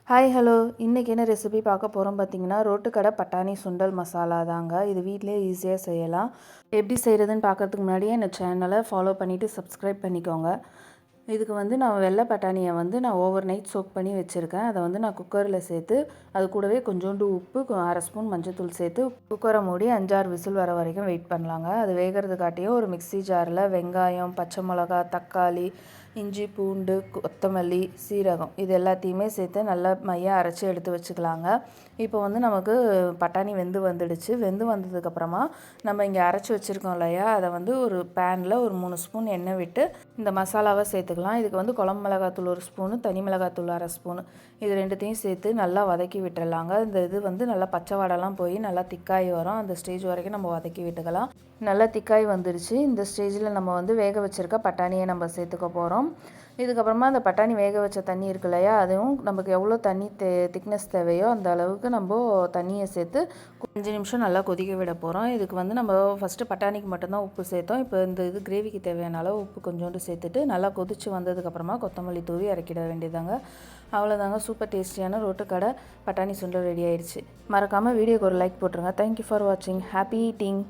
Hi hello இன்றைக்கி என்ன recipe பார்க்க போகிறோம் பார்த்தீங்கன்னா ரோட்டுக்கடை பட்டாணி சுண்டல் மசாலா தாங்க. இது வீட்டிலே ஈஸியாக செய்யலாம். எப்படி செய்கிறதுன்னு பார்க்குறதுக்கு முன்னாடியே இந்த சேனலை ஃபாலோ பண்ணிவிட்டு சப்ஸ்கிரைப் பண்ணிக்கோங்க. இதுக்கு நான் வெள்ளை பட்டாணியை நான் ஓவர் நைட் சோக் பண்ணி வச்சுருக்கேன். அதை நான் குக்கரில் சேர்த்து அது கூடவே கொஞ்சோண்டு உப்பு, அரை ஸ்பூன் மஞ்சள்தூள் சேர்த்து குக்கரை மூடி 5-6 விசில் வர வரைக்கும் வெயிட் பண்ணலாங்க. அது வேகிறதுக்காட்டியும் ஒரு மிக்ஸி ஜாரில் வெங்காயம், பச்சை மிளகா, தக்காளி, இஞ்சி, பூண்டு, கொத்தமல்லி, சீரகம் இது எல்லாத்தையுமே சேர்த்து நல்லா மையாக அரைச்சி எடுத்து வச்சுக்கலாங்க. இப்போ நமக்கு பட்டாணி வெந்து வந்துடுச்சு. வெந்து வந்ததுக்கப்புறமா நம்ம இங்கே அரைச்சி வச்சுருக்கோம் இல்லையா, அதை ஒரு பேனில் ஒரு 3 ஸ்பூன் எண்ணெய் விட்டு இந்த மசாலாவை சேர்த்துக்கலாம். இதுக்கு குழம்பு மிளகாத்தூள் 1 ஸ்பூனு, தனி மிளகாத்தூள் அரை ஸ்பூனு, இது ரெண்டுத்தையும் சேர்த்து நல்லா வதக்கி விட்டுடலாங்க. இந்த இது நல்லா பச்சை வாடெல்லாம் போய் நல்லா திக்காகி வரும். அந்த ஸ்டேஜ் வரைக்கும் நம்ம வதக்கி விட்டுக்கலாம். நல்லா திக்காய் வந்துடுச்சு. இந்த ஸ்டேஜில் நம்ம வேக வச்சுருக்க பட்டாணியை நம்ம சேர்த்துக்க போகிறோம். இதுக்கப்புறமா அந்த பட்டாணி வேக வச்ச தண்ணி இருக்கு இல்லையா, அதுவும் நமக்கு எவ்வளோ தண்ணி திக்னஸ் தேவையோ அந்த அளவுக்கு நம்ம தண்ணியை சேர்த்து 5 நிமிஷம் நல்லா கொதிக்க விட போகிறோம். இதுக்கு நம்ம ஃபஸ்ட்டு பட்டாணிக்கு மட்டும்தான் உப்பு சேர்த்தோம். இப்போ இந்த கிரேவிக்கு தேவையான அளவு உப்பு கொஞ்சோண்டு சேர்த்துட்டு நல்லா கொதித்து வந்ததுக்கப்புறமா கொத்தமல்லி தூவி இறக்கிட வேண்டியதாங்க. அவ்வளோதாங்க, சூப்பர் டேஸ்டியான ரோட்டுக்கடை பட்டாணி சுண்டல் ரெடி ஆயிடுச்சு. மறக்காமல் வீடியோக்கு ஒரு லைக் போட்டுருங்க. தேங்க்யூ ஃபார் வாட்சிங். Happy eating.